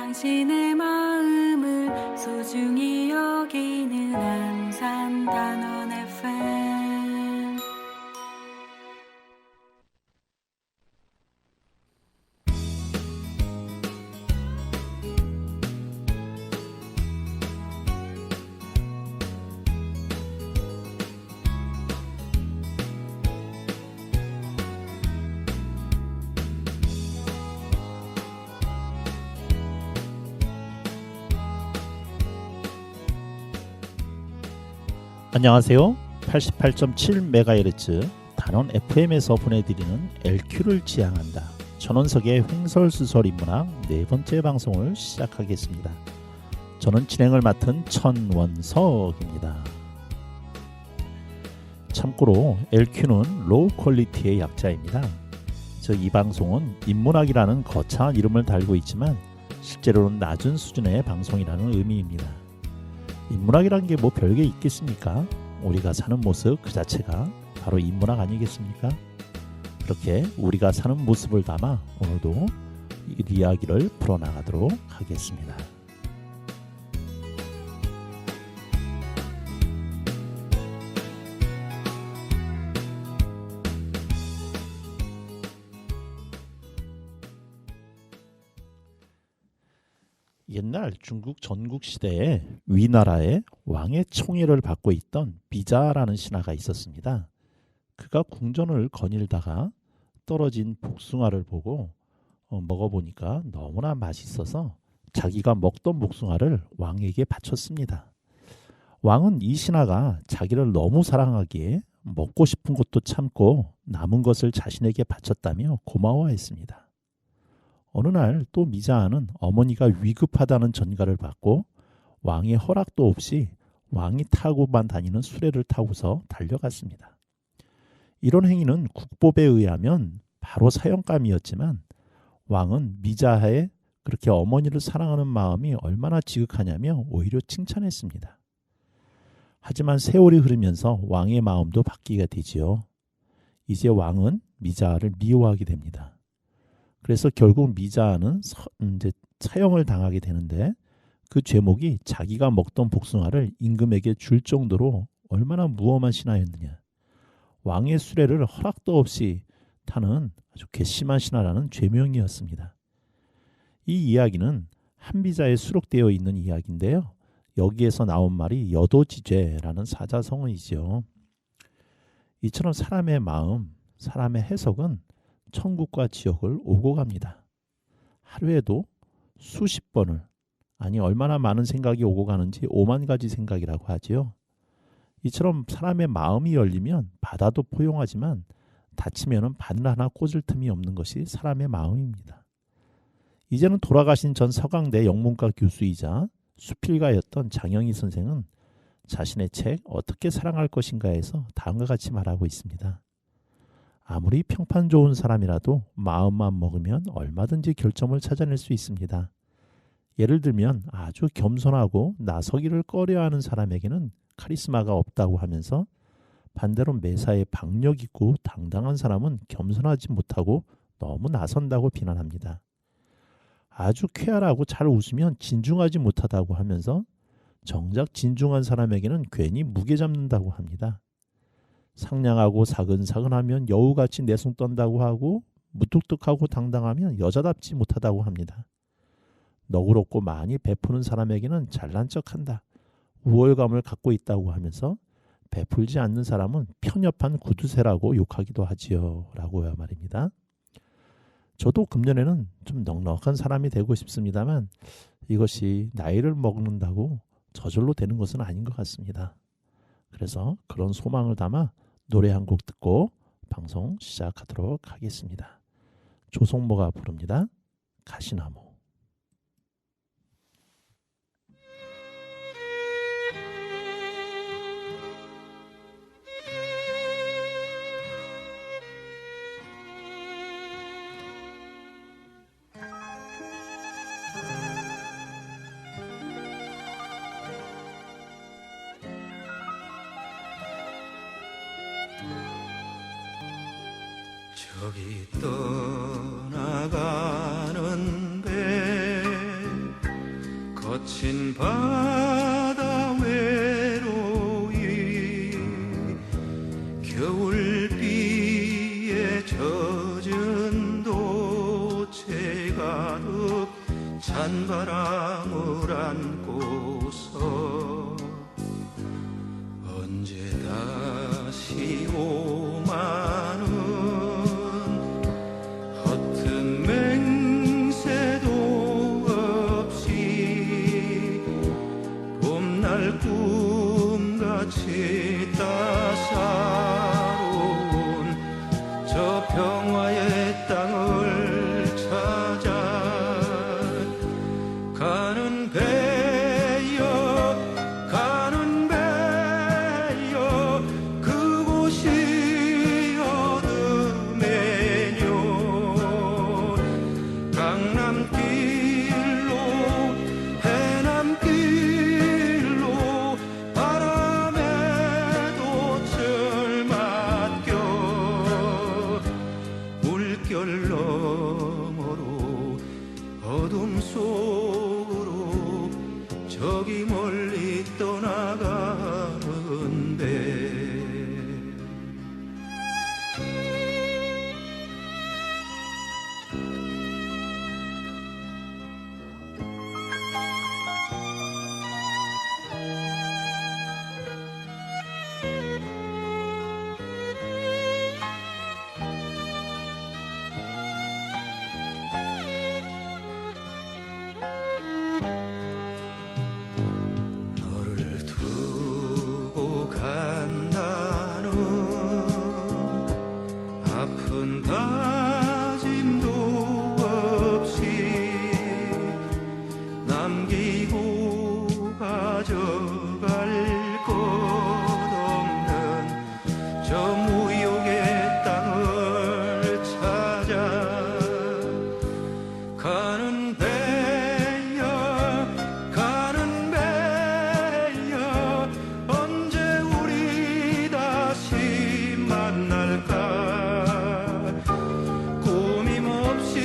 당신의 마음을 소중히 여기는 안산 단원 FM. 안녕하세요. 88.7MHz 단원 FM에서 보내드리는 LQ를 지향한다. 전원석의 횡설수설 인문학 네 번째 방송을 시작하겠습니다. 저는 진행을 맡은 천원석입니다. 참고로 LQ는 로우 퀄리티의 약자입니다. 즉 이 방송은 인문학이라는 거창한 이름을 달고 있지만 실제로는 낮은 수준의 방송이라는 의미입니다. 인문학이란 게 뭐 별게 있겠습니까? 우리가 사는 모습 그 자체가 바로 인문학 아니겠습니까? 그렇게 우리가 사는 모습을 담아 오늘도 이 이야기를 풀어나가도록 하겠습니다. 옛날 중국 전국 시대에 위나라의 왕의 총애를 받고 있던 비자라는 신하가 있었습니다. 그가 궁전을 거닐다가 떨어진 복숭아를 보고 먹어보니까 너무나 맛있어서 자기가 먹던 복숭아를 왕에게 바쳤습니다. 왕은 이 신하가 자기를 너무 사랑하기에 먹고 싶은 것도 참고 남은 것을 자신에게 바쳤다며 고마워했습니다. 어느 날 또 미자아는 어머니가 위급하다는 전가를 받고 왕의 허락도 없이 왕이 타고만 다니는 수레를 타고서 달려갔습니다. 이런 행위는 국법에 의하면 바로 사형감이었지만 왕은 미자아의 그렇게 어머니를 사랑하는 마음이 얼마나 지극하냐며 오히려 칭찬했습니다. 하지만 세월이 흐르면서 왕의 마음도 바뀌게 되지요. 이제 왕은 미자아를 미워하게 됩니다. 그래서 결국 미자아는 이제 사형을 당하게 되는데 그 죄목이 자기가 먹던 복숭아를 임금에게 줄 정도로 얼마나 무엄한 신하였느냐. 왕의 수레를 허락도 없이 타는 아주 괘씸한 신하라는 죄명이었습니다. 이 이야기는 한비자에 수록되어 있는 이야기인데요. 여기에서 나온 말이 여도지죄라는 사자성어이죠. 이처럼 사람의 마음, 사람의 해석은 천국과 지옥을 오고 갑니다. 하루에도 수십 번을, 아니 얼마나 많은 생각이 오고 가는지 5만 가지 생각이라고 하지요. 이처럼 사람의 마음이 열리면 바다도 포용하지만 닫히면 바늘 하나 꽂을 틈이 없는 것이 사람의 마음입니다. 이제는 돌아가신 전 서강대 영문과 교수이자 수필가였던 장영희 선생은 자신의 책 어떻게 사랑할 것인가에서 다음과 같이 말하고 있습니다. 아무리 평판 좋은 사람이라도 마음만 먹으면 얼마든지 결점을 찾아낼 수 있습니다. 예를 들면 아주 겸손하고 나서기를 꺼려하는 사람에게는 카리스마가 없다고 하면서 반대로 매사에 박력 있고 당당한 사람은 겸손하지 못하고 너무 나선다고 비난합니다. 아주 쾌활하고 잘 웃으면 진중하지 못하다고 하면서 정작 진중한 사람에게는 괜히 무게 잡는다고 합니다. 상냥하고 사근사근하면 여우같이 내숭 떤다고 하고 무뚝뚝하고 당당하면 여자답지 못하다고 합니다. 너그럽고 많이 베푸는 사람에게는 잘난 척한다, 우월감을 갖고 있다고 하면서 베풀지 않는 사람은 편협한 구두쇠라고 욕하기도 하지요. 라고요 말입니다. 저도 금년에는 좀 넉넉한 사람이 되고 싶습니다만 이것이 나이를 먹는다고 저절로 되는 것은 아닌 것 같습니다. 그래서 그런 소망을 담아 노래 한 곡 듣고 방송 시작하도록 하겠습니다. 조성모가 부릅니다. 가시나무. 저기 떠나가는 배 거친 바다 외로이 겨울비에 젖은 도체 가득 찬바람을 안고서 언제 다시 오마는 허튼 맹세도 없이 봄날 꿈같이 따사로운 저 평화의 땅을 찾아 가는 배여 가는 배여 그곳이 어둠의 녀 강남길로 해남길로 바람에도 철맞겨 물결 너머로 어둠 속으로 저기 멀리 떠나가는데 너를 두고 간다는 아픈 다짐도 없이 남기고 가져갈 것 없는 저 무욕의 땅을 찾아 가는 배야 가는 배야 언제 우리 다시 만날까 꾸밈없이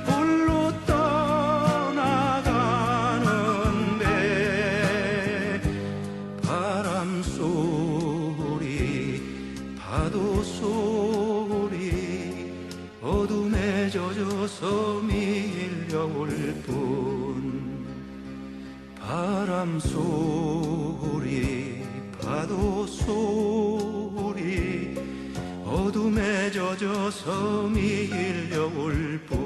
홀로 떠나가는 배 바람 소리 파도 소리 어둠에 젖어서 밀려올 뿐 바람 소리 파도 소리 어둠에 젖어서 밀려올 뿐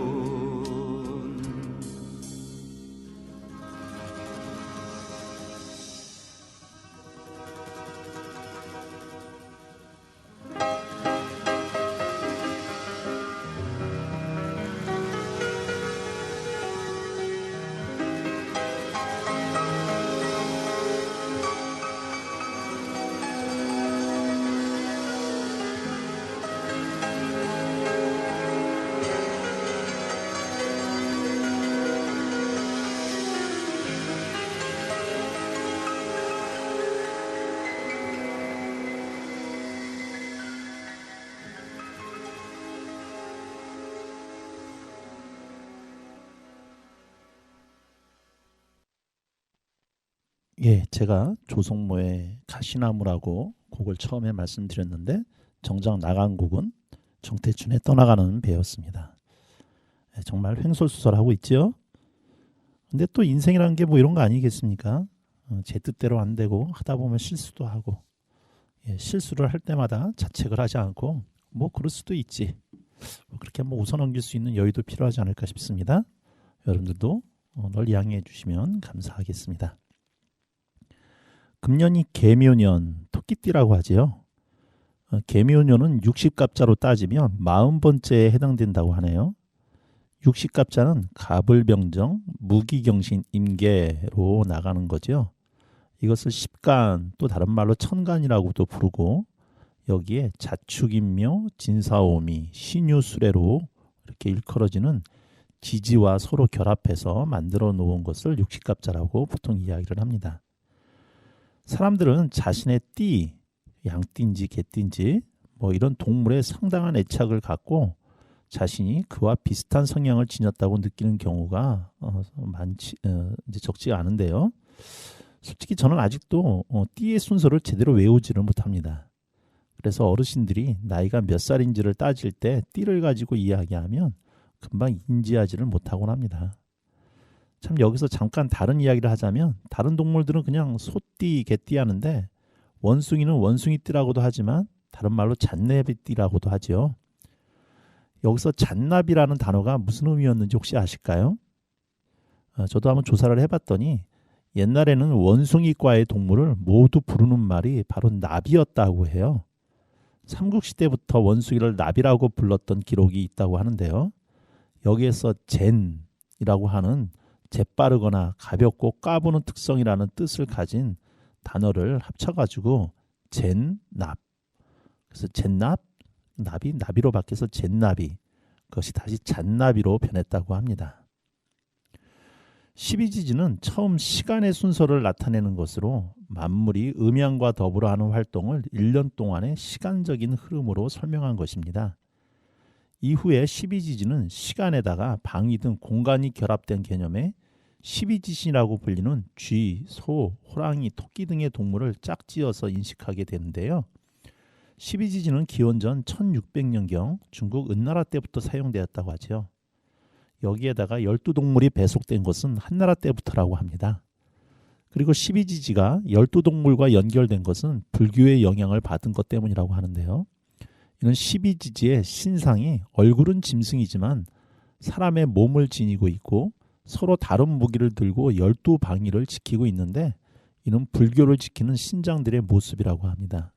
예, 제가 조성모의 가시나무라고 곡을 처음에 말씀드렸는데 정작 나간 곡은 정태춘의 떠나가는 배였습니다. 예, 정말 횡설수설하고 있죠. 근데 또 인생이라는 게 뭐 이런 거 아니겠습니까? 제 뜻대로 안 되고 하다 보면 실수도 하고 실수를 할 때마다 자책을 하지 않고 뭐 그럴 수도 있지. 뭐 그렇게 한번 웃어넘길 수 있는 여유도 필요하지 않을까 싶습니다. 여러분들도 널 양해해 주시면 감사하겠습니다. 금년이 개묘년, 토끼띠라고 하지요. 개묘년은 60갑자로 따지면 40번째에 해당된다고 하네요. 60갑자는 갑을병정, 무기경신, 임계로 나가는 거죠. 이것을 십간, 또 다른 말로 천간이라고도 부르고 여기에 자축인묘, 진사오미, 신유수레로 이렇게 일컬어지는 지지와 서로 결합해서 만들어 놓은 것을 60갑자라고 보통 이야기를 합니다. 사람들은 자신의 띠, 양띠인지 개띠인지 뭐 이런 동물에 상당한 애착을 갖고 자신이 그와 비슷한 성향을 지녔다고 느끼는 경우가 이제 적지 않은데요. 솔직히 저는 아직도 띠의 순서를 제대로 외우지를 못합니다. 그래서 어르신들이 나이가 몇 살인지를 따질 때 띠를 가지고 이야기하면 금방 인지하지를 못하곤 합니다. 참 여기서 잠깐 다른 이야기를 하자면 다른 동물들은 그냥 소띠, 개띠 하는데 원숭이는 원숭이띠라고도 하지만 다른 말로 잣나비띠라고도 하죠. 여기서 잣나비라는 단어가 무슨 의미였는지 혹시 아실까요? 저도 한번 조사를 해봤더니 옛날에는 원숭이과의 동물을 모두 부르는 말이 바로 나비였다고 해요. 삼국시대부터 원숭이를 나비라고 불렀던 기록이 있다고 하는데요. 여기에서 젠이라고 하는 재빠르거나 가볍고 까부는 특성이라는 뜻을 가진 단어를 합쳐가지고 젠납. 그래서 젠납, 나비로 바뀌어서 젠나비. 그것이 다시 잣나비로 변했다고 합니다. 12지지는 처음 시간의 순서를 나타내는 것으로 만물이 음양과 더불어 하는 활동을 1년 동안의 시간적인 흐름으로 설명한 것입니다. 이후에 12지지는 시간에다가 방위 등 공간이 결합된 개념의 12지신이라고 불리는 쥐, 소, 호랑이, 토끼 등의 동물을 짝지어서 인식하게 되는데요. 12지지는 기원전 1600년경 중국 은나라 때부터 사용되었다고 하죠. 여기에다가 12동물이 배속된 것은 한나라 때부터라고 합니다. 그리고 12지지가 12동물과 연결된 것은 불교의 영향을 받은 것 때문이라고 하는데요. 이는 12지지의 신상이 얼굴은 짐승이지만 사람의 몸을 지니고 있고 서로 다른 무기를 들고 12방위를 지키고 있는데 이는 불교를 지키는 신장들의 모습이라고 합니다.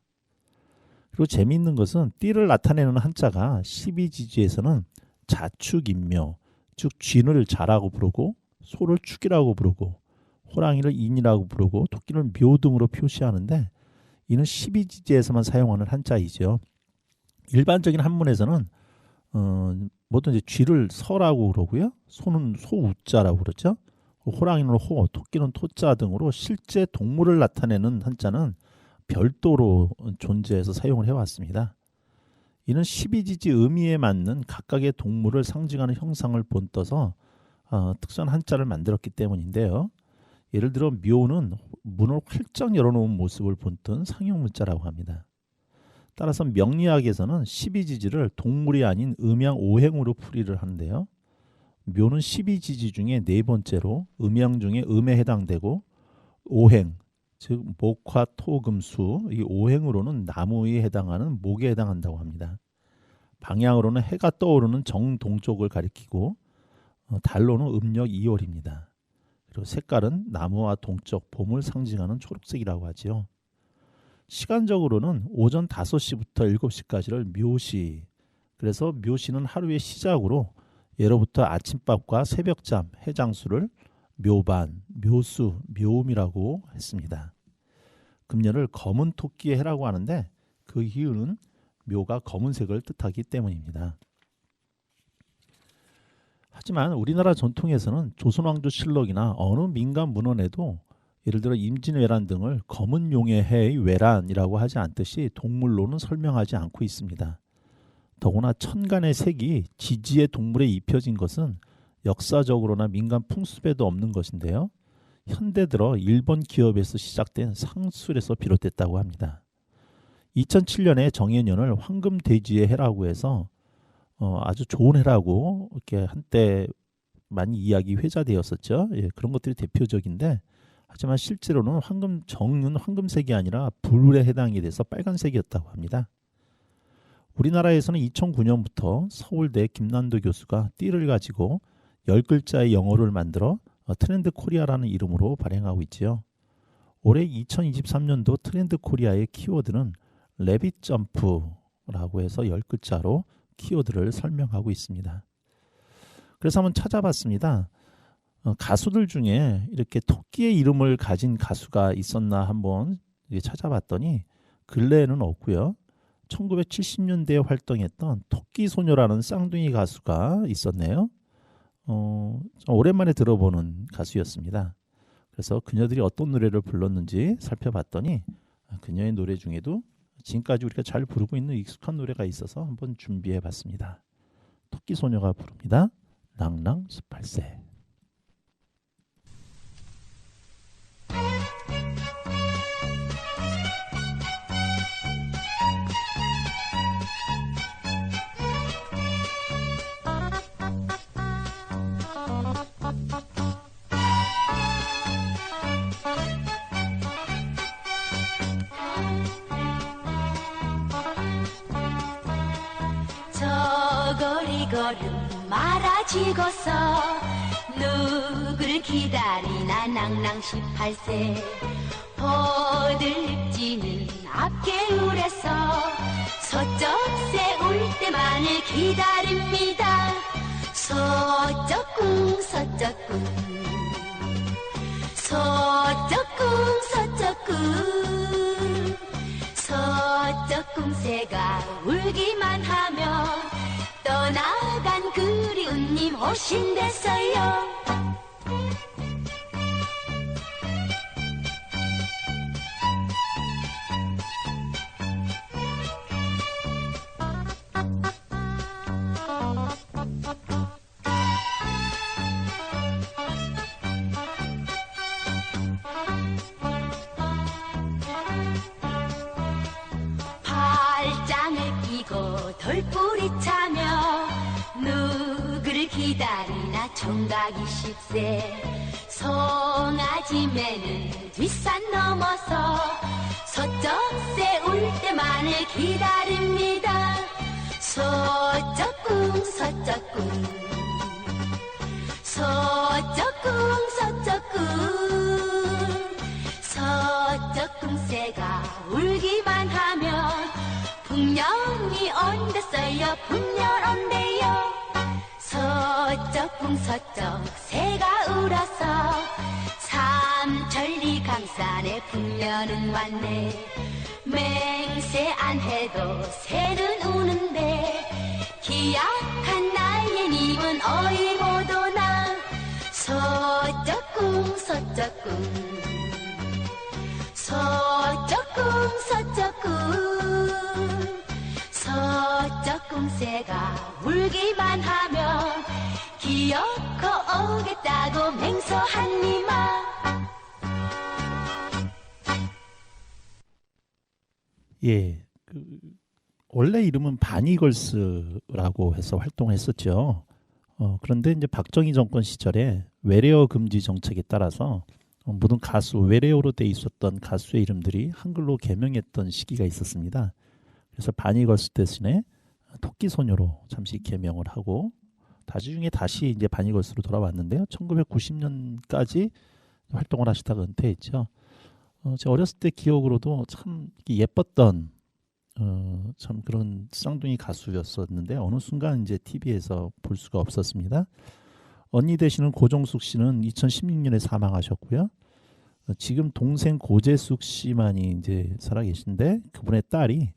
그리고 재미있는 것은 띠를 나타내는 한자가 12지지에서는 자축인묘, 즉 쥐를 자라고 부르고 소를 축이라고 부르고 호랑이를 인이라고 부르고 토끼를 묘 등으로 표시하는데 이는 12지지에서만 사용하는 한자이죠. 일반적인 한문에서는 뭐든지 쥐를 서라고 그러고요. 소는 소우자라고 그러죠. 호랑이는 호, 토끼는 토자 등으로 실제 동물을 나타내는 한자는 별도로 존재해서 사용을 해왔습니다. 이는 12지지 의미에 맞는 각각의 동물을 상징하는 형상을 본떠서 특수한 한자를 만들었기 때문인데요. 예를 들어 묘는 문을 활짝 열어놓은 모습을 본뜬 상용문자라고 합니다. 따라서 명리학에서는 12지지를 동물이 아닌 음양 오행으로 풀이를 하는데요. 묘는 12지지 중에 네 번째로 음양 중에 음에 해당되고 오행, 즉 목화 토금수 이 오행으로는 나무에 해당하는 목에 해당한다고 합니다. 방향으로는 해가 떠오르는 정동쪽을 가리키고 달로는 음력 2월입니다. 그리고 색깔은 나무와 동쪽 봄을 상징하는 초록색이라고 하지요. 시간적으로는 오전 5시부터 7시까지를 묘시, 그래서 묘시는 하루의 시작으로 예로부터 아침밥과 새벽잠, 해장수를 묘반, 묘수, 묘음이라고 했습니다. 금년을 검은 토끼의 해라고 하는데 그 이유는 묘가 검은색을 뜻하기 때문입니다. 하지만 우리나라 전통에서는 조선왕조실록이나 어느 민간 문헌에도 예를 들어 임진왜란 등을 검은 용의 해의 왜란이라고 하지 않듯이 동물로는 설명하지 않고 있습니다. 더구나 천간의 색이 지지의 동물에 입혀진 것은 역사적으로나 민간 풍습에도 없는 것인데요. 현대 들어 일본 기업에서 시작된 상술에서 비롯됐다고 합니다. 2007년에 정해년을 황금돼지의 해라고 해서 아주 좋은 해라고 이렇게 한때 많이 이야기 회자되었었죠. 예, 그런 것들이 대표적인데 하지만 실제로는 정은 황금색이 아니라 불에 해당이 돼서 빨간색이었다고 합니다. 우리나라에서는 2009년부터 서울대 김난도 교수가 띠를 가지고 10글자의 영어를 만들어 트렌드 코리아라는 이름으로 발행하고 있지요. 올해 2023년도 트렌드 코리아의 키워드는 레빗 점프라고 해서 10글자로 키워드를 설명하고 있습니다. 그래서 한번 찾아봤습니다. 가수들 중에 이렇게 토끼의 이름을 가진 가수가 있었나 한번 찾아봤더니 근래에는 없고요. 1970년대에 활동했던 토끼소녀라는 쌍둥이 가수가 있었네요. 오랜만에 들어보는 가수였습니다. 그래서 그녀들이 어떤 노래를 불렀는지 살펴봤더니 그녀의 노래 중에도 지금까지 우리가 잘 부르고 있는 익숙한 노래가 있어서 한번 준비해봤습니다. 토끼소녀가 부릅니다. 낭랑 18세. 저거리 걸음 말아지고서 누구를 기다리나 낭랑 18세 호들지는 앞개울에서 서쪽새 울 때만을 기다립니다. 서쪽궁 서쪽궁 서쪽궁 서쪽궁 서쪽궁새가 울기만 하면 떠나간 그리운님 오신댔어요. 팔짱을 끼고 돌뿌리 차며 누구를 기다리나 총각 20세 송아지매는 뒷산 넘어서 서쪽새 울 때만을 기다립니다. 서쪽궁 서쪽궁 서쪽궁 서쪽궁 서쪽궁새가 울기만 하면 풍년이 온댔어요. 풍년 온대요. 서쪽궁 서쪽새가 울어서 삼천리 강산에 풍년은 왔네. 맹세 안 해도 새는 우는데 기약한 나의 님은 어이 못 오나. 서쪽궁 서쪽궁 서쪽궁 서쪽궁 서쪽궁새가 울기만 하면 기어코 오겠다고 맹세한니마. 예, 원래 이름은 바니걸스라고 해서 활동했었죠. 그런데 이제 박정희 정권 시절에 외래어 금지 정책에 따라서 모든 가수 외래어로 돼 있었던 가수의 이름들이 한글로 개명했던 시기가 있었습니다. 그래서 바니걸스 대신에 토끼소녀로 잠시 개명을 하고 나중에 다시 이제 바니걸스로 돌아왔는데요. 1990년까지 활동을 하시다가 은퇴했죠. 제가 어렸을 때 기억으로도 참 예뻤던 참 그런 쌍둥이 가수였었는데 어느 순간 이제 TV에서 볼 수가 없었습니다. 언니 되시는 고종숙 씨는 2016년에 사망하셨고요. 지금 동생 고재숙 씨만이 이제 살아 계신데 그분의 딸이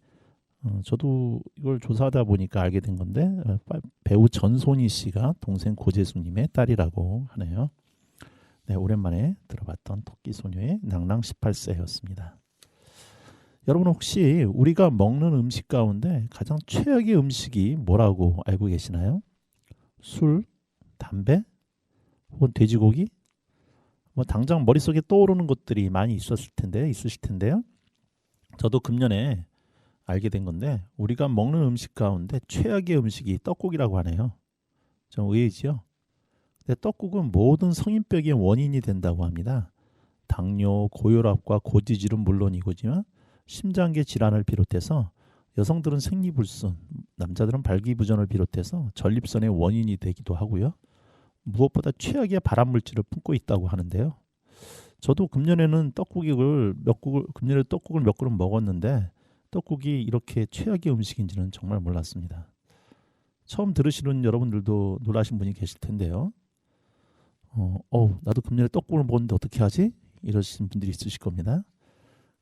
저도 이걸 조사하다 보니까 알게 된 건데 배우 전소니 씨가 동생 고재숙님의 딸이라고 하네요. 네, 오랜만에 들어봤던 토끼소녀의 낭랑 18세였습니다. 여러분 혹시 우리가 먹는 음식 가운데 가장 최악의 음식이 뭐라고 알고 계시나요? 술, 담배, 혹은 돼지고기? 뭐 당장 머릿속에 떠오르는 것들이 많이 있으실 텐데요. 저도 금년에 알게 된 건데 우리가 먹는 음식 가운데 최악의 음식이 떡국이라고 하네요. 좀 의외지요? 근데 떡국은 모든 성인병의 원인이 된다고 합니다. 당뇨, 고혈압과 고지질은 물론이고지만 심장계 질환을 비롯해서 여성들은 생리불순, 남자들은 발기부전을 비롯해서 전립선의 원인이 되기도 하고요. 무엇보다 최악의 발암물질을 품고 있다고 하는데요. 저도 금년에는 떡국을 몇 그릇 먹었는데 떡국이 이렇게 최악의 음식인지는 정말 몰랐습니다. 처음 들으시는 여러분들도 놀라신 분이 계실 텐데요. 나도 금년에 떡국을 먹었는데 어떻게 하지? 이러시는 분들이 있으실 겁니다.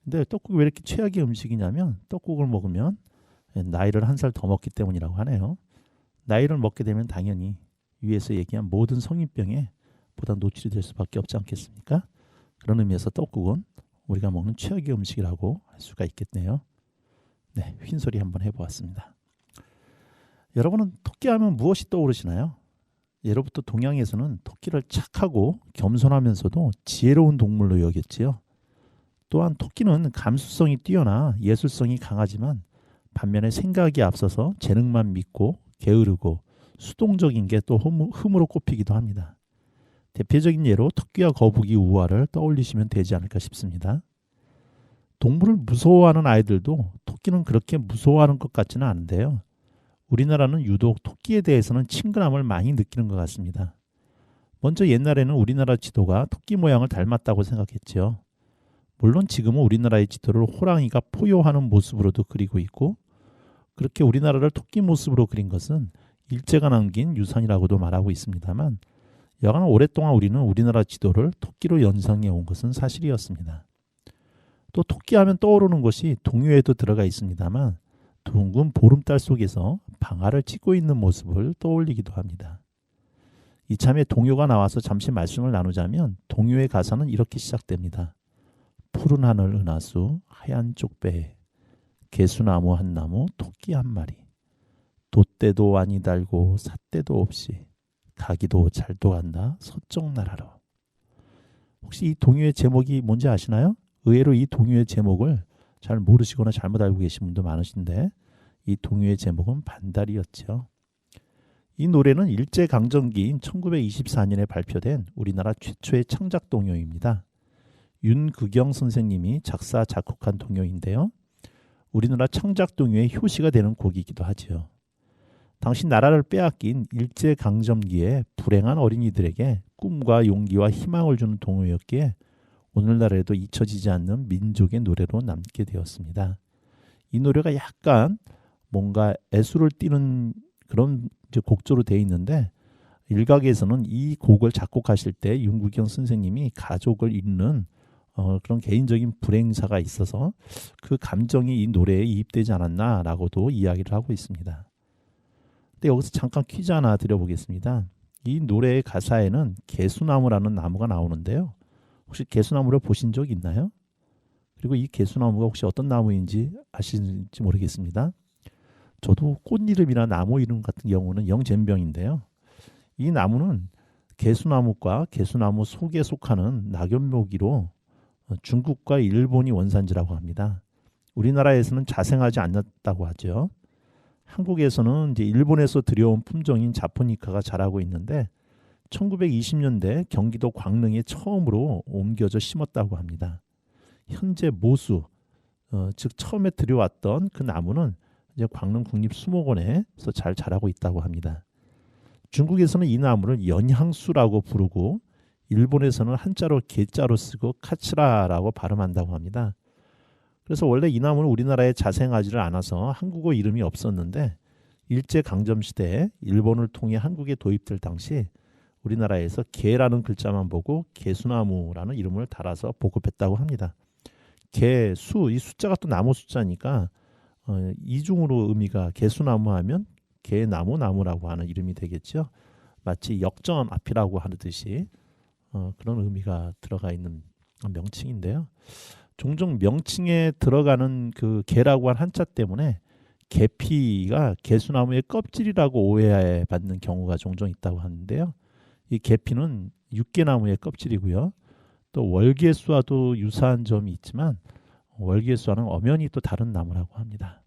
근데 떡국이 왜 이렇게 최악의 음식이냐면 떡국을 먹으면 나이를 한 살 더 먹기 때문이라고 하네요. 나이를 먹게 되면 당연히 위에서 얘기한 모든 성인병에 보다 노출이 될 수밖에 없지 않겠습니까? 그런 의미에서 떡국은 우리가 먹는 최악의 음식이라고 할 수가 있겠네요. 네, 휜소리 한번 해보았습니다. 여러분은 토끼 하면 무엇이 떠오르시나요? 예로부터 동양에서는 토끼를 착하고 겸손하면서도 지혜로운 동물로 여겼지요. 또한 토끼는 감수성이 뛰어나 예술성이 강하지만 반면에 생각이 앞서서 재능만 믿고 게으르고 수동적인 게 또 흠으로 꼽히기도 합니다. 대표적인 예로 토끼와 거북이 우화를 떠올리시면 되지 않을까 싶습니다. 동물을 무서워하는 아이들도 토끼는 그렇게 무서워하는 것 같지는 않은데요. 우리나라는 유독 토끼에 대해서는 친근함을 많이 느끼는 것 같습니다. 먼저 옛날에는 우리나라 지도가 토끼 모양을 닮았다고 생각했지요. 물론 지금은 우리나라의 지도를 호랑이가 포효하는 모습으로도 그리고 있고, 그렇게 우리나라를 토끼 모습으로 그린 것은 일제가 남긴 유산이라고도 말하고 있습니다만, 여간 오랫동안 우리는 우리나라 지도를 토끼로 연상해 온 것은 사실이었습니다. 또 토끼하면 떠오르는 것이 동요에도 들어가 있습니다만, 둥근 보름달 속에서 방아를 찢고 있는 모습을 떠올리기도 합니다. 이참에 동요가 나와서 잠시 말씀을 나누자면 동요의 가사는 이렇게 시작됩니다. 푸른 하늘 은하수 하얀 쪽배에 개수나무 한 나무 토끼 한 마리 돛대도 아니 달고 삿대도 없이 가기도 잘도 간다 서쪽 나라로. 혹시 이 동요의 제목이 뭔지 아시나요? 의외로 이 동요의 제목을 잘 모르시거나 잘못 알고 계신 분도 많으신데 이 동요의 제목은 반달이었죠. 이 노래는 일제강점기인 1924년에 발표된 우리나라 최초의 창작 동요입니다. 윤극영 선생님이 작사 작곡한 동요인데요. 우리나라 창작 동요의 효시가 되는 곡이기도 하지요. 당시 나라를 빼앗긴 일제강점기에 불행한 어린이들에게 꿈과 용기와 희망을 주는 동요였기에 오늘날에도 잊혀지지 않는 민족의 노래로 남게 되었습니다. 이 노래가 약간 뭔가 애수를 띠는 그런 곡조로 되어 있는데 일각에서는 이 곡을 작곡하실 때 윤국영 선생님이 가족을 잃는 그런 개인적인 불행사가 있어서 그 감정이 이 노래에 이입되지 않았나라고도 이야기를 하고 있습니다. 근데 여기서 잠깐 퀴즈 하나 드려보겠습니다. 이 노래의 가사에는 개수나무라는 나무가 나오는데요. 혹시 개수나무를 보신 적 있나요? 그리고 이 개수나무가 혹시 어떤 나무인지 아시는지 모르겠습니다. 저도 꽃 이름이나 나무 이름 같은 경우는 영잼병인데요. 이 나무는 개수나무과 개수나무 속에 속하는 낙엽묘기로 중국과 일본이 원산지라고 합니다. 우리나라에서는 자생하지 않았다고 하죠. 한국에서는 이제 일본에서 들여온 품종인 자포니카가 자라고 있는데 1920년대 경기도 광릉에 처음으로 옮겨져 심었다고 합니다. 현재 모수, 즉 처음에 들여왔던 그 나무는 이제 광릉 국립수목원에서 잘 자라고 있다고 합니다. 중국에서는 이 나무를 연향수라고 부르고 일본에서는 한자로 개자로 쓰고 카츠라라고 발음한다고 합니다. 그래서 원래 이 나무는 우리나라에 자생하지를 않아서 한국어 이름이 없었는데 일제강점시대에 일본을 통해 한국에 도입될 당시 우리나라에서 개라는 글자만 보고 개수나무라는 이름을 달아서 보급했다고 합니다. 개, 수, 이 숫자가 또 나무 숫자니까 이중으로 의미가 개수나무 하면 개나무, 나무라고 하는 이름이 되겠죠. 마치 역전 앞이라고 하듯이 그런 의미가 들어가 있는 명칭인데요. 종종 명칭에 들어가는 그 개라고 한 한자 때문에 계피가 개수나무의 껍질이라고 오해받는 경우가 종종 있다고 하는데요. 이 계피는 육개나무의 껍질이고요. 또 월계수와도 유사한 점이 있지만 월계수와는 엄연히 또 다른 나무라고 합니다.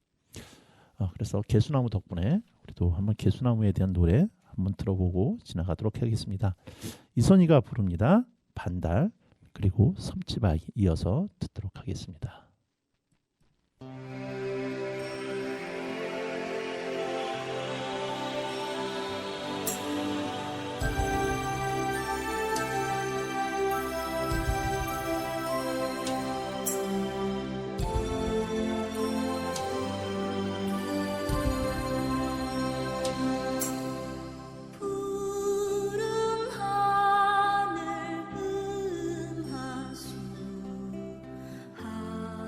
그래서 개수나무 덕분에 우리도 한번 개수나무에 대한 노래 한번 들어보고 지나가도록 하겠습니다. 이선희가 부릅니다. 반달 그리고 섬치바이 이어서 듣도록 하겠습니다. 푸른 하늘 음하수 하얀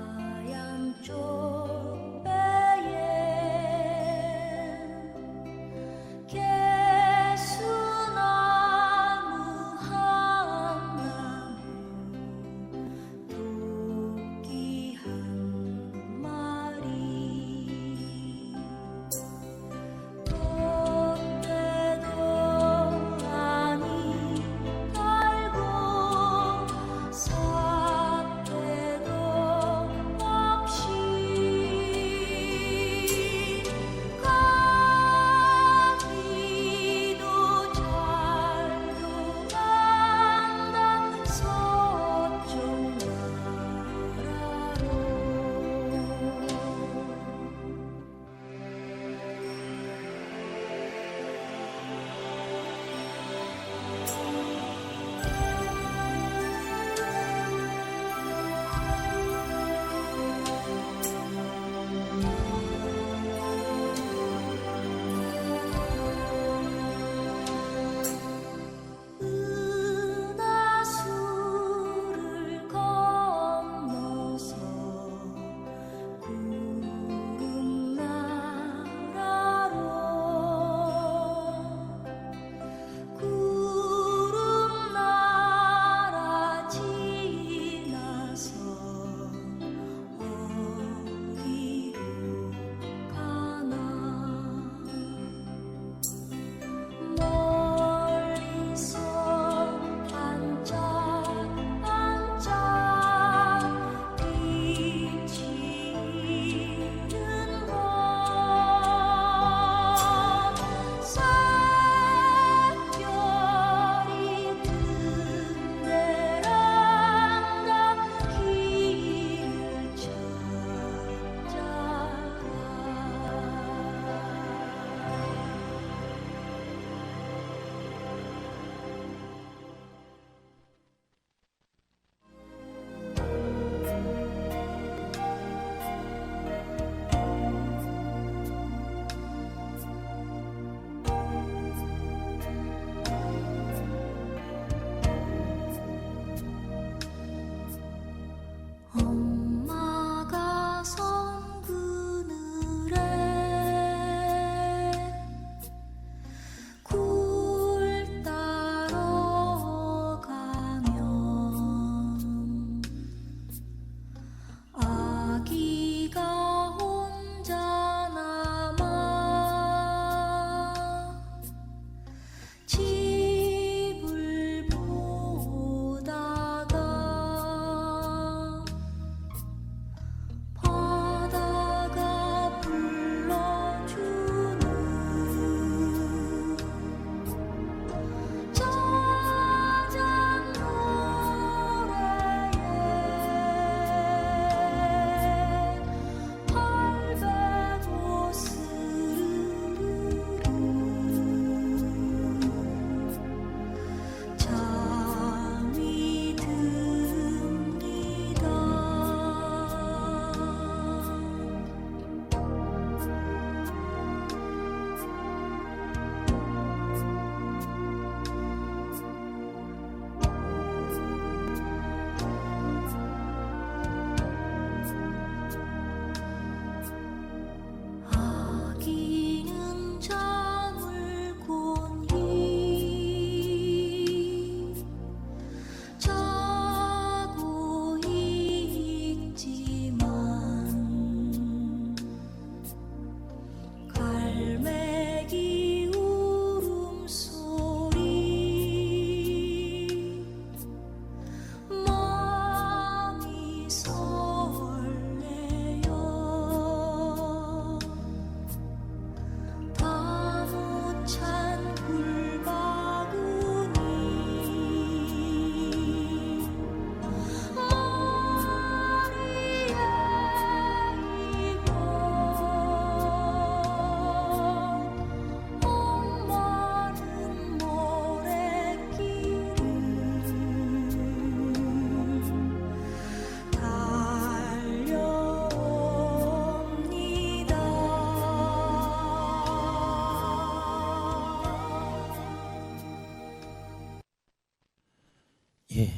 예.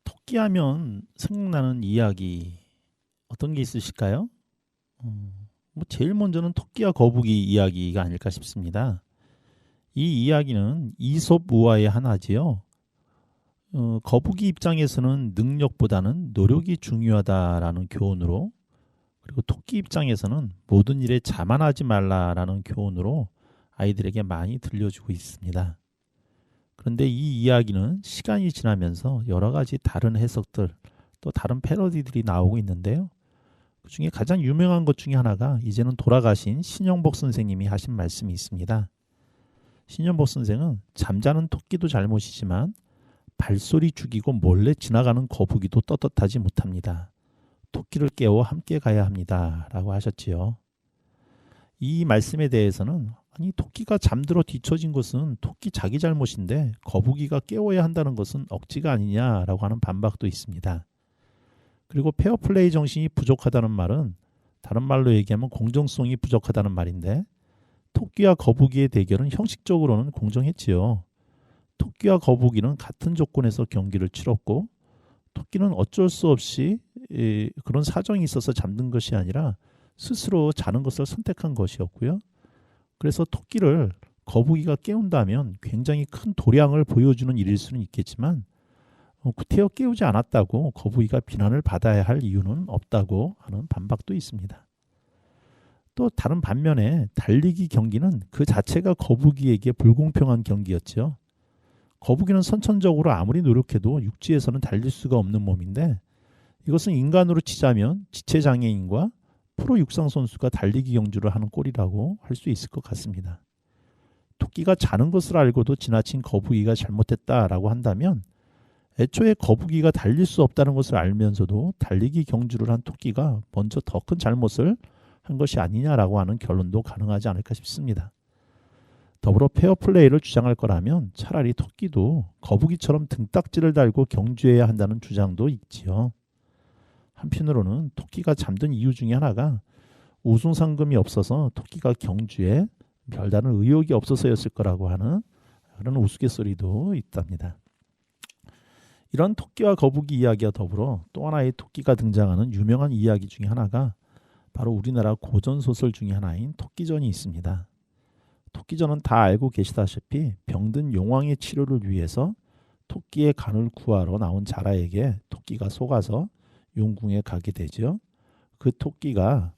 토끼 하면 생각나는 이야기 어떤 게 있으실까요? 뭐 제일 먼저는 토끼와 거북이 이야기가 아닐까 싶습니다. 이 이야기는 이솝 우화의 하나지요. 거북이 입장에서는 능력보다는 노력이 중요하다라는 교훈으로, 그리고 토끼 입장에서는 모든 일에 자만하지 말라라는 교훈으로 아이들에게 많이 들려주고 있습니다. 그런데 이 이야기는 시간이 지나면서 여러 가지 다른 해석들, 또 다른 패러디들이 나오고 있는데요. 그중에 가장 유명한 것 중에 하나가 이제는 돌아가신 신영복 선생님이 하신 말씀이 있습니다. 신영복 선생은 잠자는 토끼도 잘못이지만 발소리 죽이고 몰래 지나가는 거북이도 떳떳하지 못합니다. 토끼를 깨워 함께 가야 합니다. 라고 하셨지요. 이 말씀에 대해서는 아니 토끼가 잠들어 뒤처진 것은 토끼 자기 잘못인데 거북이가 깨워야 한다는 것은 억지가 아니냐라고 하는 반박도 있습니다. 그리고 페어플레이 정신이 부족하다는 말은 다른 말로 얘기하면 공정성이 부족하다는 말인데, 토끼와 거북이의 대결은 형식적으로는 공정했지요. 토끼와 거북이는 같은 조건에서 경기를 치렀고, 토끼는 어쩔 수 없이 그런 사정이 있어서 잠든 것이 아니라 스스로 자는 것을 선택한 것이었고요. 그래서 토끼를 거북이가 깨운다면 굉장히 큰 도량을 보여주는 일일 수는 있겠지만 구태여 깨우지 않았다고 거북이가 비난을 받아야 할 이유는 없다고 하는 반박도 있습니다. 또 다른 반면에 달리기 경기는 그 자체가 거북이에게 불공평한 경기였죠. 거북이는 선천적으로 아무리 노력해도 육지에서는 달릴 수가 없는 몸인데, 이것은 인간으로 치자면 지체장애인과 프로 육상 선수가 달리기 경주를 하는 꼴이라고 할 수 있을 것 같습니다. 토끼가 자는 것을 알고도 지나친 거북이가 잘못했다라고 한다면, 애초에 거북이가 달릴 수 없다는 것을 알면서도 달리기 경주를 한 토끼가 먼저 더 큰 잘못을 한 것이 아니냐라고 하는 결론도 가능하지 않을까 싶습니다. 더불어 페어플레이를 주장할 거라면 차라리 토끼도 거북이처럼 등딱지를 달고 경주해야 한다는 주장도 있지요. 한편으로는 토끼가 잠든 이유 중에 하나가 우승 상금이 없어서 토끼가 경주에 별다른 의욕이 없어서였을 거라고 하는 그런 우스갯소리도 있답니다. 이런 토끼와 거북이 이야기와 더불어 또 하나의 토끼가 등장하는 유명한 이야기 중에 하나가 바로 우리나라 고전소설 중에 하나인 토끼전이 있습니다. 토끼전은 다 알고 계시다시피 병든 용왕의 치료를 위해서 토끼의 간을 구하러 나온 자라에게 토끼가 속아서 용궁에 가게 되죠. 그 토끼가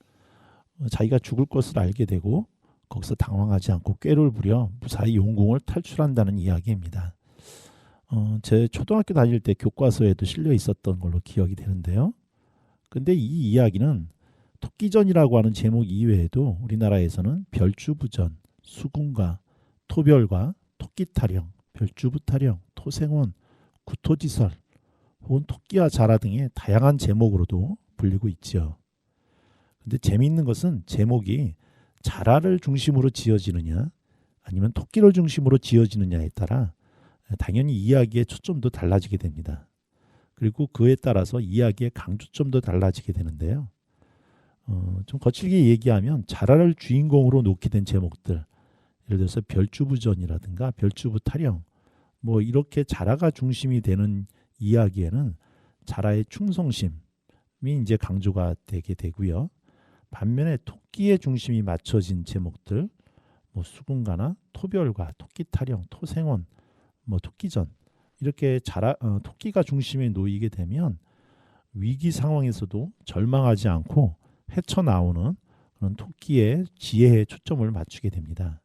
자기가 죽을 것을 알게 되고 거기서 당황하지 않고 꾀를 부려 무사히 용궁을 탈출한다는 이야기입니다. 제 초등학교 다닐 때 교과서에도 실려 있었던 걸로 기억이 되는데요. 근데 이 이야기는 토끼전이라고 하는 제목 이외에도 우리나라에서는 별주부전, 수군가, 토별과, 토끼타령, 별주부타령, 토생원, 구토지설, 혹은 토끼와 자라 등의 다양한 제목으로도 불리고 있지요. 근데 재미있는 것은 제목이 자라를 중심으로 지어지느냐 아니면 토끼를 중심으로 지어지느냐에 따라 당연히 이야기의 초점도 달라지게 됩니다. 그리고 그에 따라서 이야기의 강조점도 달라지게 되는데요. 좀 거칠게 얘기하면 자라를 주인공으로 놓게 된 제목들, 예를 들어서 별주부전이라든가 별주부타령, 뭐 이렇게 자라가 중심이 되는 이야기에는 자라의 충성심이 이제 강조가 되게 되고요. 반면에 토끼의 중심이 맞춰진 제목들, 뭐 수군가나 토별과, 토끼타령, 토생원, 뭐 토끼전, 이렇게 토끼가 중심에 놓이게 되면 위기 상황에서도 절망하지 않고 헤쳐나오는 그런 토끼의 지혜에 초점을 맞추게 됩니다.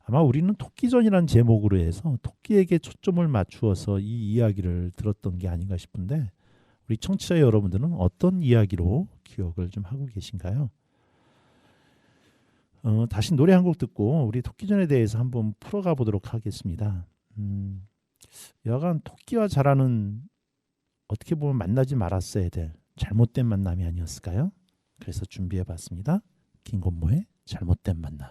아마 우리는 토끼전이라는 제목으로 해서 토끼에게 초점을 맞추어서 이 이야기를 들었던 게 아닌가 싶은데, 우리 청취자 여러분들은 어떤 이야기로 기억을 좀 하고 계신가요? 다시 노래 한 곡 듣고 우리 토끼전에 대해서 한번 풀어가 보도록 하겠습니다. 여간 토끼와 자라는 어떻게 보면 만나지 말았어야 될 잘못된 만남이 아니었을까요? 그래서 준비해 봤습니다. 김건모의 잘못된 만남.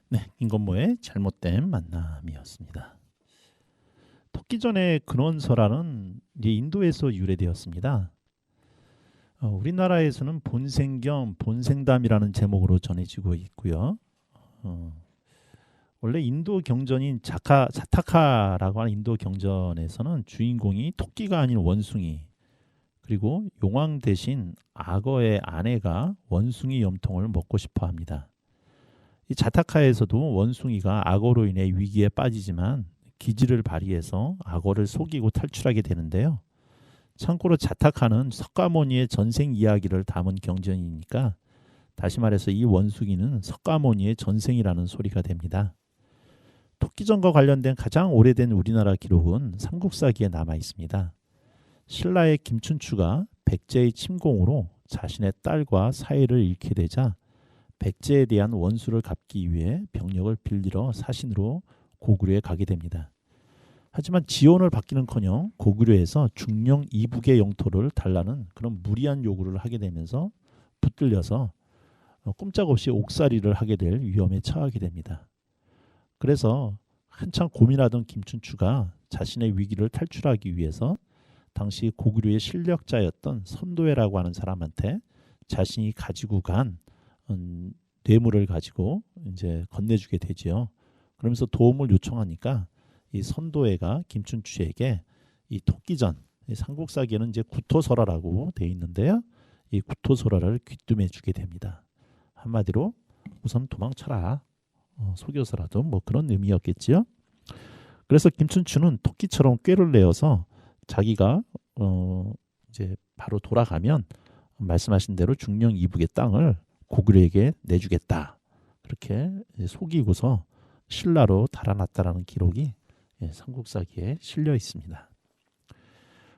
네, 김건모의 잘못된 만남이었습니다. 토끼전의 근원설화는 이제 인도에서 유래되었습니다. 우리나라에서는 본생경, 본생담이라는 제목으로 전해지고 있고요. 원래 인도 경전인 자타카라고 하는 인도 경전에서는 주인공이 토끼가 아닌 원숭이, 그리고 용왕 대신 악어의 아내가 원숭이 염통을 먹고 싶어 합니다. 이 자타카에서도 원숭이가 악어로 인해 위기에 빠지지만 기지를 발휘해서 악어를 속이고 탈출하게 되는데요. 참고로 자타카는 석가모니의 전생 이야기를 담은 경전이니까 다시 말해서 이 원숭이는 석가모니의 전생이라는 소리가 됩니다. 토끼전과 관련된 가장 오래된 우리나라 기록은 삼국사기에 남아 있습니다. 신라의 김춘추가 백제의 침공으로 자신의 딸과 사위를 잃게 되자 백제에 대한 원수를 갚기 위해 병력을 빌리러 사신으로 고구려에 가게 됩니다. 하지만 지원을 받기는커녕 고구려에서 중령 이북의 영토를 달라는 그런 무리한 요구를 하게 되면서 붙들려서 꼼짝없이 옥살이를 하게 될 위험에 처하게 됩니다. 그래서 한참 고민하던 김춘추가 자신의 위기를 탈출하기 위해서 당시 고구려의 실력자였던 선도회라고 하는 사람한테 자신이 가지고 간 뇌물을 가지고 이제 건네주게 되지요. 그러면서 도움을 요청하니까 이 선도회가 김춘추에게 이 토끼전, 이 삼국사기에는 이제 구토설화라고 되어 있는데요. 이 구토설화를 귀뜸해 주게 됩니다. 한마디로 우선 도망쳐라. 속여서라도 뭐 그런 의미였겠지요. 그래서 김춘추는 토끼처럼 꾀를 내어서 자기가 이제 바로 돌아가면 말씀하신 대로 중령 이북의 땅을 고구려에게 내주겠다. 그렇게 속이고서 신라로 달아났다라는 기록이 삼국사기에 실려 있습니다.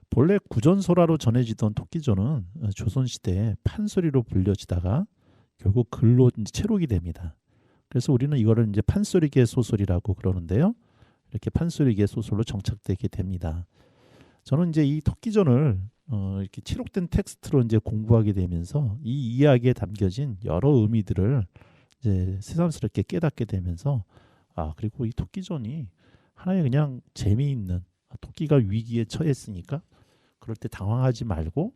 본래 구전설화로 전해지던 토끼전은 조선시대에 판소리로 불려지다가 결국 글로 이제 채록이 됩니다. 그래서 우리는 이거를 이제 판소리계 소설이라고 그러는데요. 이렇게 판소리계 소설로 정착되게 됩니다. 저는 이제 이 토끼전을 이렇게 채록된 텍스트로 이제 공부하게 되면서 이 이야기에 담겨진 여러 의미들을 이제 새삼스럽게 깨닫게 되면서 그리고 이 토끼전이 하나의 그냥 재미있는, 토끼가 위기에 처했으니까 그럴 때 당황하지 말고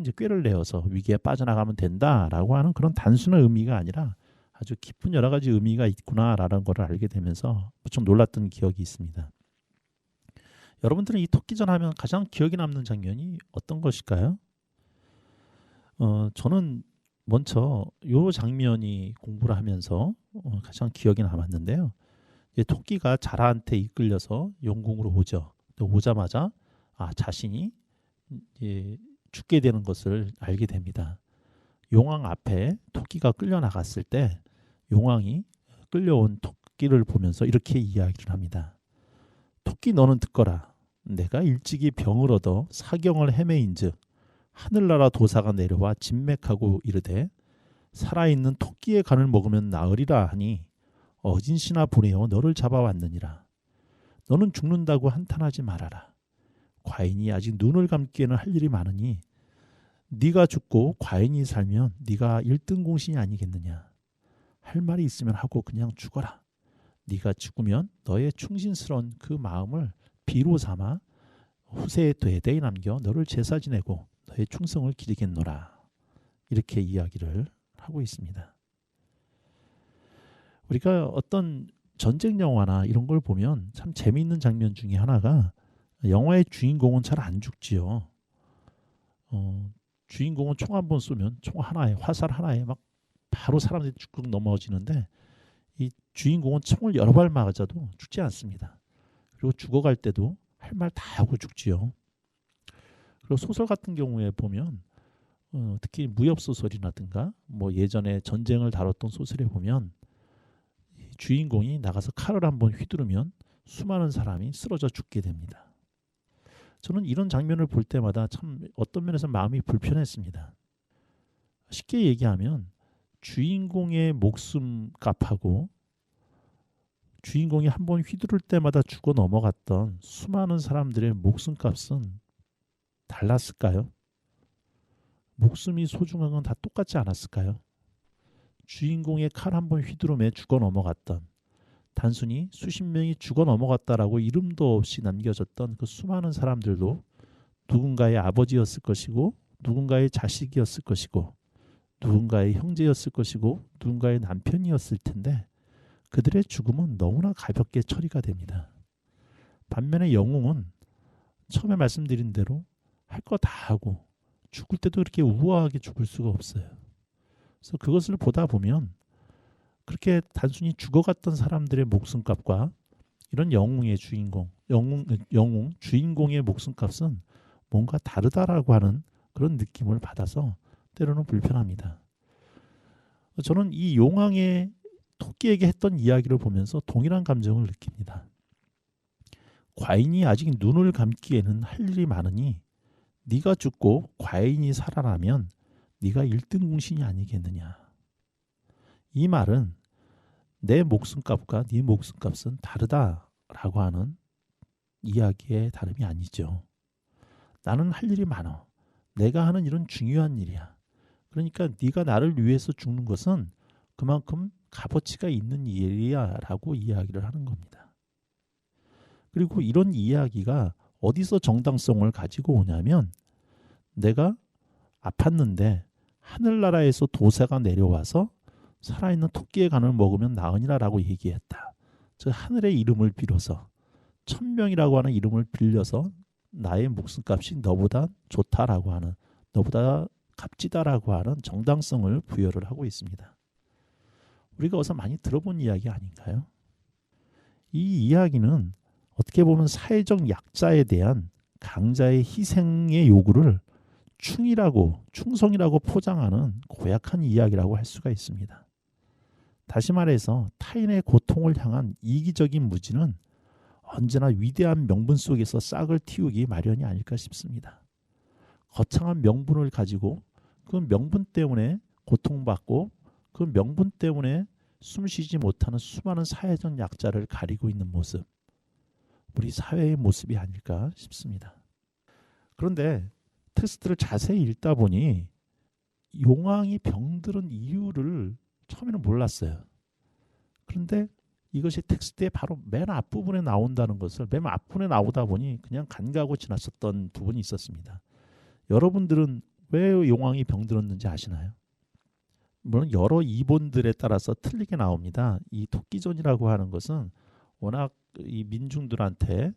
이제 꾀를 내어서 위기에 빠져나가면 된다라고 하는 그런 단순한 의미가 아니라 아주 깊은 여러 가지 의미가 있구나라는 걸 알게 되면서 무척 놀랐던 기억이 있습니다. 여러분들은 이 토끼전 하면 가장 기억에 남는 장면이 어떤 것일까요? 저는 먼저 이 장면이 공부를 하면서 가장 기억에 남았는데요. 이제 토끼가 자라한테 이끌려서 영궁으로 오죠. 또 오자마자 자신이 이제 죽게 되는 것을 알게 됩니다. 용왕 앞에 토끼가 끌려 나갔을 때 용왕이 끌려온 토끼를 보면서 이렇게 이야기를 합니다. 토끼 너는 듣거라. 내가 일찍이 병을 얻어 사경을 헤매인즉 하늘나라 도사가 내려와 진맥하고 이르되 살아있는 토끼의 간을 먹으면 나으리라 하니 어진시나 보내어 너를 잡아왔느니라. 너는 죽는다고 한탄하지 말아라. 과인이 아직 눈을 감기에는 할 일이 많으니 네가 죽고 과인이 살면 네가 1등 공신이 아니겠느냐. 할 말이 있으면 하고 그냥 죽어라. 네가 죽으면 너의 충신스러운 그 마음을 비로 삼아 후세에 대대에 남겨 너를 제사 지내고 너의 충성을 기리겠노라. 이렇게 이야기를 하고 있습니다. 우리가 어떤 전쟁 영화나 이런 걸 보면 참 재미있는 장면 중에 하나가 영화의 주인공은 잘 안 죽지요. 주인공은 총 한 번 쏘면 총 하나에, 화살 하나에 막 바로 사람들이 죽고 넘어지는데 이 주인공은 총을 여러 발 맞아도 죽지 않습니다. 그리고 죽어갈 때도 할 말 다 하고 죽지요. 그리고 소설 같은 경우에 보면 특히 무협소설이라든가 뭐 예전에 전쟁을 다뤘던 소설에 보면 주인공이 나가서 칼을 한번 휘두르면 수많은 사람이 쓰러져 죽게 됩니다. 저는 이런 장면을 볼 때마다 참 어떤 면에서 마음이 불편했습니다. 쉽게 얘기하면 주인공의 목숨값하고 주인공이 한번 휘두를 때마다 죽어 넘어갔던 수많은 사람들의 목숨값은 달랐을까요? 목숨이 소중한 건 다 똑같지 않았을까요? 주인공의 칼 한 번 휘두름에 죽어 넘어갔던, 단순히 수십 명이 죽어 넘어갔다라고 이름도 없이 남겨졌던 그 수많은 사람들도 누군가의 아버지였을 것이고, 누군가의 자식이었을 것이고, 누군가의 형제였을 것이고, 누군가의 남편이었을 텐데 그들의 죽음은 너무나 가볍게 처리가 됩니다. 반면에 영웅은 처음에 말씀드린 대로 할 거 다 하고 죽을 때도 그렇게 우아하게 죽을 수가 없어요. 그래서 그것을 보다 보면 그렇게 단순히 죽어갔던 사람들의 목숨값과 이런 영웅의 주인공, 영웅 주인공의 목숨값은 뭔가 다르다라고 하는 그런 느낌을 받아서 때로는 불편합니다. 저는 이 용왕의 토끼에게 했던 이야기를 보면서 동일한 감정을 느낍니다. 과인이 아직 눈을 감기에는 할 일이 많으니 네가 죽고 과인이 살아나면 네가 1등 공신이 아니겠느냐. 이 말은 내 목숨값과 네 목숨값은 다르다라고 하는 이야기의 다름이 아니죠. 나는 할 일이 많아. 내가 하는 일은 중요한 일이야. 그러니까 네가 나를 위해서 죽는 것은 그만큼 값어치가 있는 일이야 라고 이야기를 하는 겁니다. 그리고 이런 이야기가 어디서 정당성을 가지고 오냐면, 내가 아팠는데 하늘나라에서 도사가 내려와서 살아있는 토끼의 간을 먹으면 나으니라 라고 얘기했다. 즉 하늘의 이름을 빌어서, 천명이라고 하는 이름을 빌려서 나의 목숨값이 너보다 좋다라고 하는, 너보다 값지다라고 하는 정당성을 부여를 하고 있습니다. 우리가 어디서 많이 들어본 이야기 아닌가요? 이 이야기는 어떻게 보면 사회적 약자에 대한 강자의 희생의 요구를 충성이라고 포장하는 고약한 이야기라고 할 수가 있습니다. 다시 말해서 타인의 고통을 향한 이기적인 무지는 언제나 위대한 명분 속에서 싹을 틔우기 마련이 아닐까 싶습니다. 거창한 명분을 가지고 그 명분 때문에 고통받고 그 명분 때문에 숨쉬지 못하는 수많은 사회적 약자를 가리고 있는 모습, 우리 사회의 모습이 아닐까 싶습니다. 그런데 텍스트를 자세히 읽다 보니 용왕이 병들은 이유를 처음에는 몰랐어요. 그런데 이것이 텍스트의 바로 맨 앞부분에 나온다는 것을, 맨 앞부분에 나오다 보니 그냥 간과하고 지났었던 부분이 있었습니다. 여러분들은 왜 용왕이 병들었는지 아시나요? 물론 여러 이본들에 따라서 틀리게 나옵니다. 이 토끼전이라고 하는 것은 워낙 이 민중들한테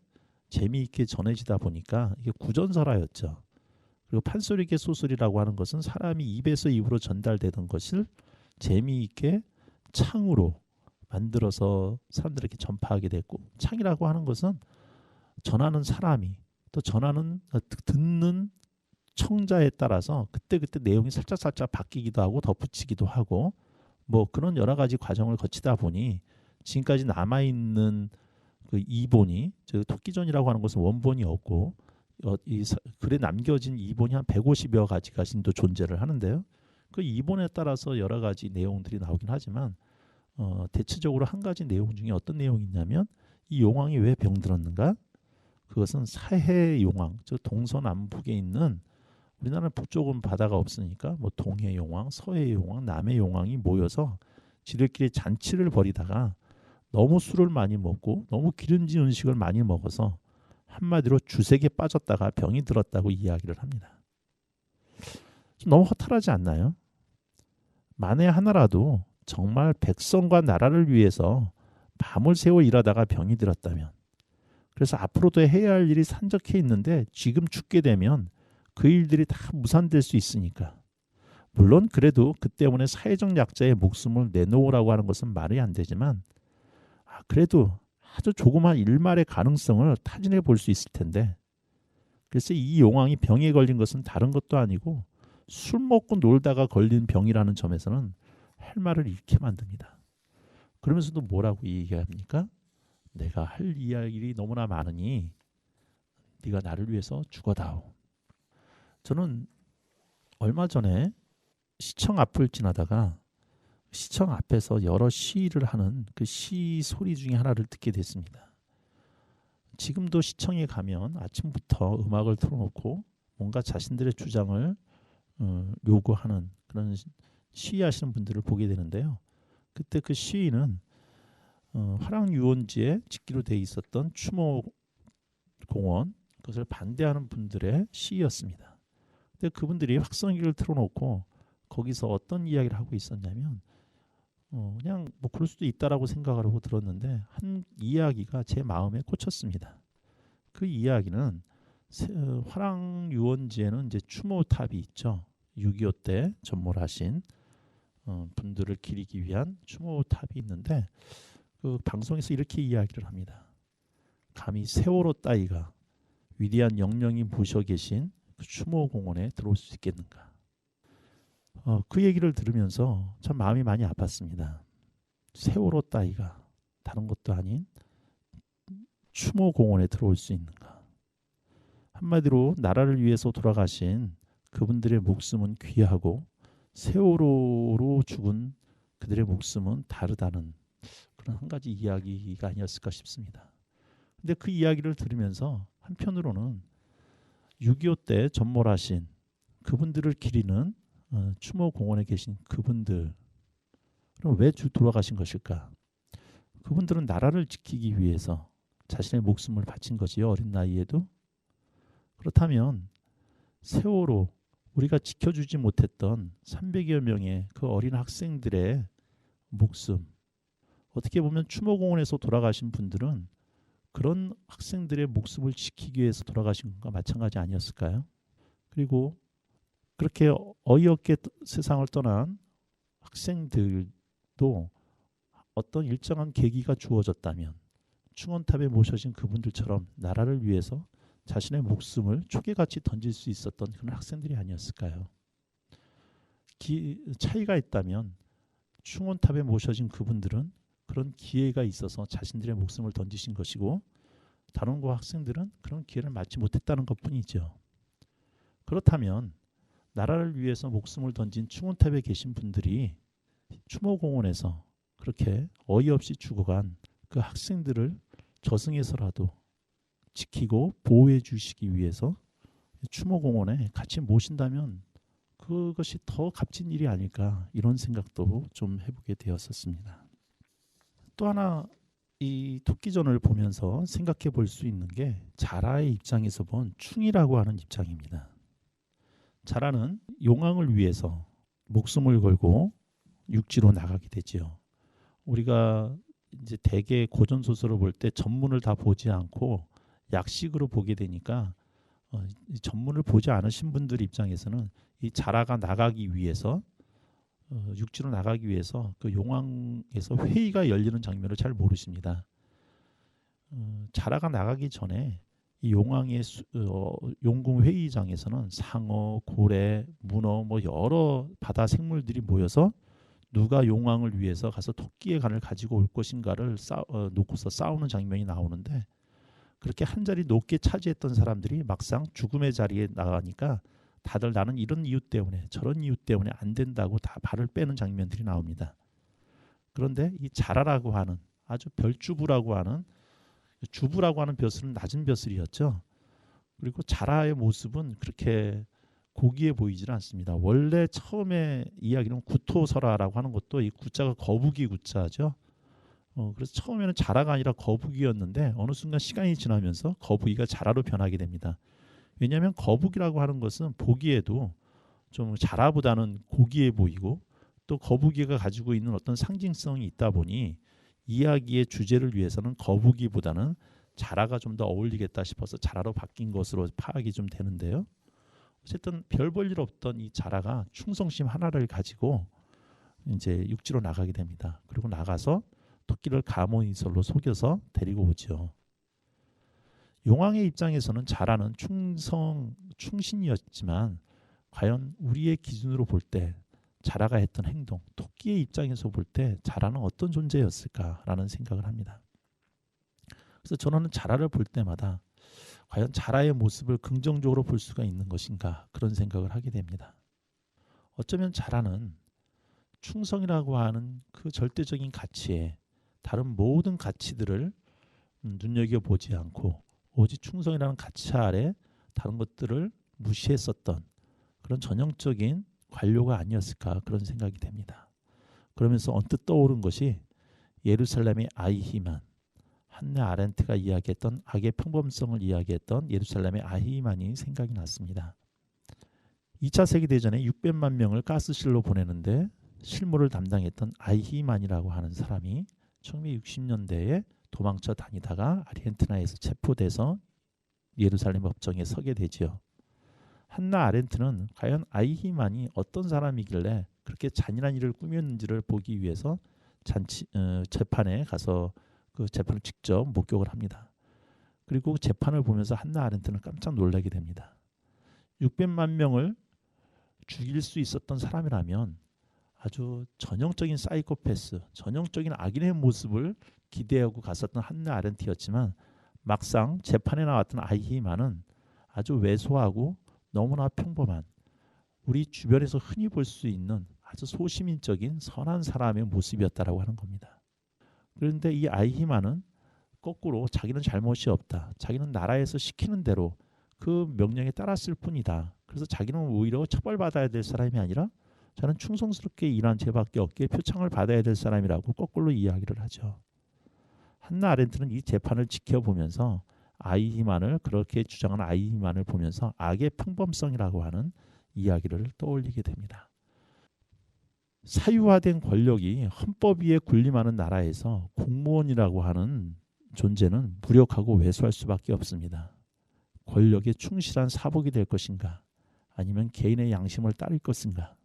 재미있게 전해지다 보니까 이게 구전설화였죠. 그리고 판소리계 소설이라고 하는 것은 사람이 입에서 입으로 전달되던 것을 재미있게 창으로 만들어서 사람들에게 전파하게 됐고, 창이라고 하는 것은 전하는 사람이, 또 전하는 듣는 청자에 따라서 그때그때 내용이 살짝 바뀌기도 하고 덧붙이기도 하고, 뭐 그런 여러 가지 과정을 거치다 보니 지금까지 남아있는 그 이본이, 즉 토끼전이라고 하는 것은 원본이 없고 이 글에 남겨진 이본이 한 150여 가지가 지금도 존재를 하는데요. 그 이본에 따라서 여러 가지 내용들이 나오긴 하지만 대체적으로 한 가지 내용 중에 어떤 내용이 있냐면, 이 용왕이 왜 병들었는가? 그것은 사해 용왕, 즉 동서남북에 있는, 우리나라는 북쪽은 바다가 없으니까 뭐 동해 용왕, 서해 용왕, 남해 용왕이 모여서 지들끼리 잔치를 벌이다가 너무 술을 많이 먹고 너무 기름진 음식을 많이 먹어서 한마디로 주색에 빠졌다가 병이 들었다고 이야기를 합니다. 좀 너무 허탈하지 않나요? 만에 하나라도 정말 백성과 나라를 위해서 밤을 새워 일하다가 병이 들었다면, 그래서 앞으로도 해야 할 일이 산적해 있는데 지금 죽게 되면 그 일들이 다 무산될 수 있으니까, 물론 그래도 그 때문에 사회적 약자의 목숨을 내놓으라고 하는 것은 말이 안 되지만, 그래도 아주 조그만 일말의 가능성을 타진해 볼 수 있을 텐데, 그래서 이 용왕이 병에 걸린 것은 다른 것도 아니고 술 먹고 놀다가 걸린 병이라는 점에서는 할 말을 잃게 만듭니다. 그러면서도 뭐라고 얘기합니까? 내가 할 이야기들이 너무나 많으니 네가 나를 위해서 죽어다오. 저는 얼마 전에 시청 앞을 지나다가 시청 앞에서 여러 시위를 하는 그 시 소리 중에 하나를 듣게 됐습니다. 지금도 시청에 가면 아침부터 음악을 틀어놓고 뭔가 자신들의 주장을 요구하는 그런 시위하시는 분들을 보게 되는데요. 그때 그 시위는 화랑 유원지에 짓기로 돼 있었던 추모 공원, 그것을 반대하는 분들의 시위였습니다. 근데 그분들이 확성기를 틀어놓고 거기서 어떤 이야기를 하고 있었냐면 그냥 뭐 그럴 수도 있다라고 생각을 하고 들었는데 한 이야기가 제 마음에 꽂혔습니다. 그 이야기는 화랑 유원지에는 이제 추모탑이 있죠. 6.25 때 전몰하신 분들을 기리기 위한 추모탑이 있는데 그 방송에서 이렇게 이야기를 합니다. 감히 세월호 따위가 위대한 영령이 모셔 계신 그 추모공원에 들어올 수 있겠는가. 그 얘기를 들으면서 참 마음이 많이 아팠습니다. 세월호 따위가 다른 것도 아닌 추모공원에 들어올 수 있는가. 한마디로 나라를 위해서 돌아가신 그분들의 목숨은 귀하고 세월호로 죽은 그들의 목숨은 다르다는 그런 한 가지 이야기가 아니었을까 싶습니다. 근데 그 이야기를 들으면서 한편으로는 6.25 때 전몰하신 그분들을 기리는 추모공원에 계신 그분들 왜 돌아가신 것일까? 그분들은 나라를 지키기 위해서 자신의 목숨을 바친 거지요. 어린 나이에도. 그렇다면 세월호 우리가 지켜주지 못했던 300여 명의 그 어린 학생들의 목숨, 어떻게 보면 추모공원에서 돌아가신 분들은 그런 학생들의 목숨을 지키기 위해서 돌아가신 것과 마찬가지 아니었을까요? 그리고 그렇게 어이없게 세상을 떠난 학생들도 어떤 일정한 계기가 주어졌다면 충원탑에 모셔진 그분들처럼 나라를 위해서 자신의 목숨을 초계같이 던질 수 있었던 그런 학생들이 아니었을까요? 차이가 있다면 충원탑에 모셔진 그분들은 그런 기회가 있어서 자신들의 목숨을 던지신 것이고 다른 고 학생들은 그런 기회를 맞지 못했다는 것뿐이죠. 그렇다면 나라를 위해서 목숨을 던진 충원탑에 계신 분들이 추모공원에서 그렇게 어이없이 죽어간 그 학생들을 저승에서라도 지키고 보호해 주시기 위해서 추모공원에 같이 모신다면 그것이 더 값진 일이 아닐까 이런 생각도 좀 해보게 되었었습니다. 또 하나 이 토끼전을 보면서 생각해 볼 수 있는 게 자라의 입장에서 본 충이라고 하는 입장입니다. 자라는 용왕을 위해서 목숨을 걸고 육지로 나가게 되지요. 우리가 이제 대개 고전 소설을 볼 때 전문을 다 보지 않고 약식으로 보게 되니까 전문을 보지 않으신 분들 입장에서는 이 자라가 나가기 위해서 육지로 나가기 위해서 그 용왕에서 회의가 열리는 장면을 잘 모르십니다. 자라가 나가기 전에 이 용왕의 용궁 회의장에서는 상어, 고래, 문어 뭐 여러 바다 생물들이 모여서 누가 용왕을 위해서 가서 토끼의 간을 가지고 올 것인가를 놓고서 싸우는 장면이 나오는데 그렇게 한 자리 높게 차지했던 사람들이 막상 죽음의 자리에 나가니까 다들 나는 이런 이유 때문에 저런 이유 때문에 안 된다고 다 발을 빼는 장면들이 나옵니다. 그런데 이 자라라고 하는 아주 별주부라고 하는 주부라고 하는 벼슬은 낮은 벼슬이었죠. 그리고 자라의 모습은 그렇게 고귀해 보이질 않습니다. 원래 처음에 이야기는 구토설화라고 하는 것도 이 구자가 거북이 구자죠. 그래서 처음에는 자라가 아니라 거북이였는데 어느 순간 시간이 지나면서 거북이가 자라로 변하게 됩니다. 왜냐하면 거북이라고 하는 것은 보기에도 좀 자라보다는 고귀해 보이고 또 거북이가 가지고 있는 어떤 상징성이 있다 보니 이야기의 주제를 위해서는 거북이보다는 자라가 좀 더 어울리겠다 싶어서 자라로 바뀐 것으로 파악이 좀 되는데요. 어쨌든 별 볼 일 없던 이 자라가 충성심 하나를 가지고 이제 육지로 나가게 됩니다. 그리고 나가서 토끼를 가모이설로 속여서 데리고 오죠. 용왕의 입장에서는 자라는 충신이었지만 과연 우리의 기준으로 볼 때 자라가 했던 행동, 토끼의 입장에서 볼 때 자라는 어떤 존재였을까라는 생각을 합니다. 그래서 저는 자라를 볼 때마다 과연 자라의 모습을 긍정적으로 볼 수가 있는 것인가 그런 생각을 하게 됩니다. 어쩌면 자라는 충성이라고 하는 그 절대적인 가치에 다른 모든 가치들을 눈여겨보지 않고 오직 충성이라는 가치 아래 다른 것들을 무시했었던 그런 전형적인 관료가 아니었을까 그런 생각이 됩니다. 그러면서 언뜻 떠오른 것이 예루살렘의 아히만, 한나 아렌트가 이야기했던 악의 평범성을 이야기했던 예루살렘의 아히만이 생각이 났습니다. 2차 세계대전에 600만 명을 가스실로 보내는데 실무를 담당했던 아히만이라고 하는 사람이 1960년대에 도망쳐 다니다가 아르헨티나에서 체포돼서 예루살렘 법정에 서게 되지요. 한나 아렌트는 과연 아히만이 어떤 사람이길래 그렇게 잔인한 일을 꾸몄는지를 보기 위해서 재판에 가서 그 재판을 직접 목격을 합니다. 그리고 재판을 보면서 한나 아렌트는 깜짝 놀라게 됩니다. 600만 명을 죽일 수 있었던 사람이라면 아주 전형적인 사이코패스, 전형적인 악인의 모습을 기대하고 갔었던 한나 아렌트였지만 막상 재판에 나왔던 아히만은 아주 왜소하고 너무나 평범한 우리 주변에서 흔히 볼 수 있는 아주 소시민적인 선한 사람의 모습이었다라고 하는 겁니다. 그런데 이 아히만은 거꾸로 자기는 잘못이 없다. 자기는 나라에서 시키는 대로 그 명령에 따랐을 뿐이다. 그래서 자기는 오히려 처벌받아야 될 사람이 아니라 저는 충성스럽게 일한 죄밖에 없기에 표창을 받아야 될 사람이라고 거꾸로 이야기를 하죠. 한나 아렌트는 이 재판을 지켜보면서 아히만을 그렇게 주장하는 아히만을 보면서 악의 평범성이라고 하는 이야기를 떠올리게 됩니다. 사유화된 권력이 헌법 위에 군림하는 나라에서 공무원이라고 하는 존재는 무력하고 왜소할 수밖에 없습니다. 권력에 충실한 사복이 될 것인가 아니면 개인의 양심을 따를 것인가.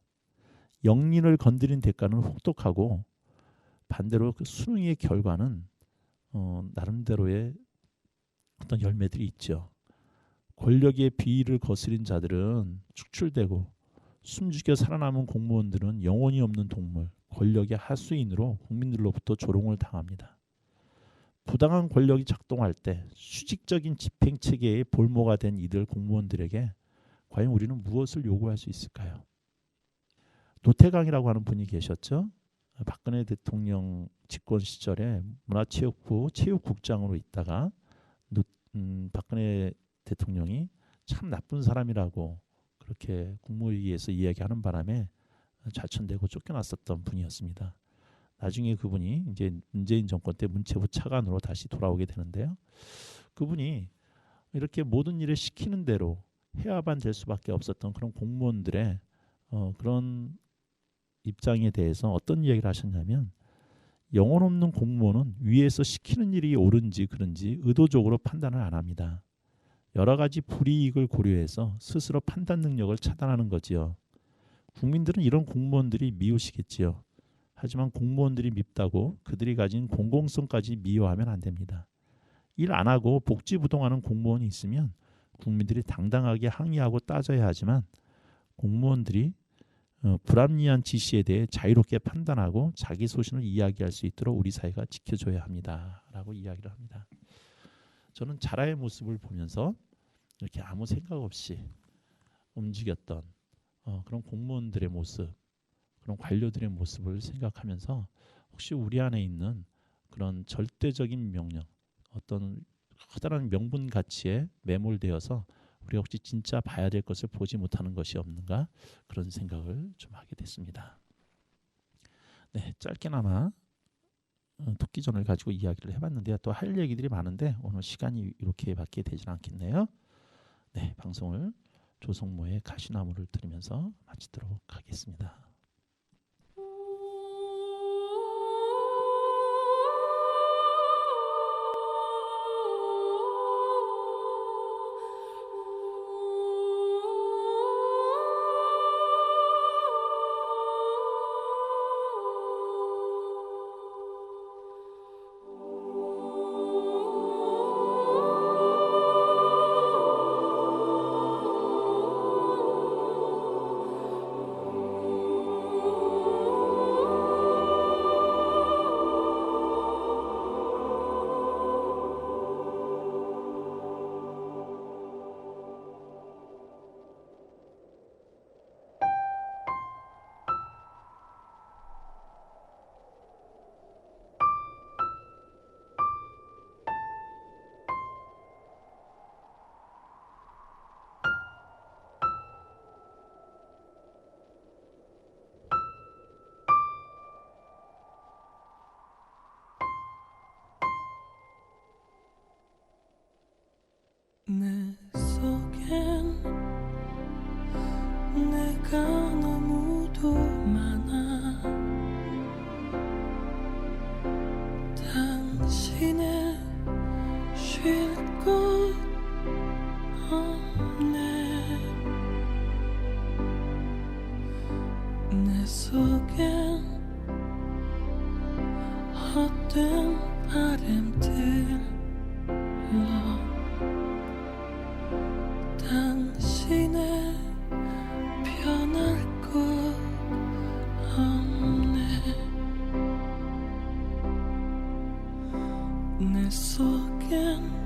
영린을 건드린 대가는 혹독하고 반대로 그 수능의 결과는 나름대로의 어떤 열매들이 있죠. 권력의 비위를 거스린 자들은 축출되고 숨죽여 살아남은 공무원들은 영혼이 없는 동물, 권력의 하수인으로 국민들로부터 조롱을 당합니다. 부당한 권력이 작동할 때 수직적인 집행체계의 볼모가 된 이들 공무원들에게 과연 우리는 무엇을 요구할 수 있을까요? 노태강이라고 하는 분이 계셨죠. 박근혜 대통령 집권 시절에 문화체육부 체육국장으로 있다가 박근혜 대통령이 참 나쁜 사람이라고 그렇게 국무회의에서 이야기하는 바람에 좌천되고 쫓겨났었던 분이었습니다. 나중에 그분이 이제 문재인 정권 때 문체부 차관으로 다시 돌아오게 되는데요. 그분이 이렇게 모든 일을 시키는 대로 해야만 될 수밖에 없었던 그런 공무원들의 그런 입장에 대해서 어떤 이야기를 하셨냐면 영혼 없는 공무원은 위에서 시키는 일이 옳은지 그른지 의도적으로 판단을 안 합니다. 여러 가지 불이익을 고려해서 스스로 판단 능력을 차단하는 거지요. 국민들은 이런 공무원들이 미우시겠지요. 하지만 공무원들이 밉다고 그들이 가진 공공성까지 미워하면 안 됩니다. 일 안 하고 복지부동하는 공무원이 있으면 국민들이 당당하게 항의하고 따져야 하지만 공무원들이 불합리한 지시에 대해 자유롭게 판단하고 자기 소신을 이야기할 수 있도록 우리 사회가 지켜줘야 합니다라고 이야기를 합니다. 저는 자라의 모습을 보면서 이렇게 아무 생각 없이 움직였던 그런 공무원들의 모습, 그런 관료들의 모습을 생각하면서 혹시 우리 안에 있는 그런 절대적인 명령, 어떤 커다란 명분 가치에 매몰되어서 우리가 혹시 진짜 봐야 될 것을 보지 못하는 것이 없는가 그런 생각을 좀 하게 됐습니다. 네, 짧게나마 토끼전을 가지고 이야기를 해봤는데요. 또 할 얘기들이 많은데 오늘 시간이 이렇게밖에 되지는 않겠네요. 네, 방송을 조성모의 가시나무를 들으면서 마치도록 하겠습니다. 헛된 바램들로 당신의 변할 것 없네. 내 속엔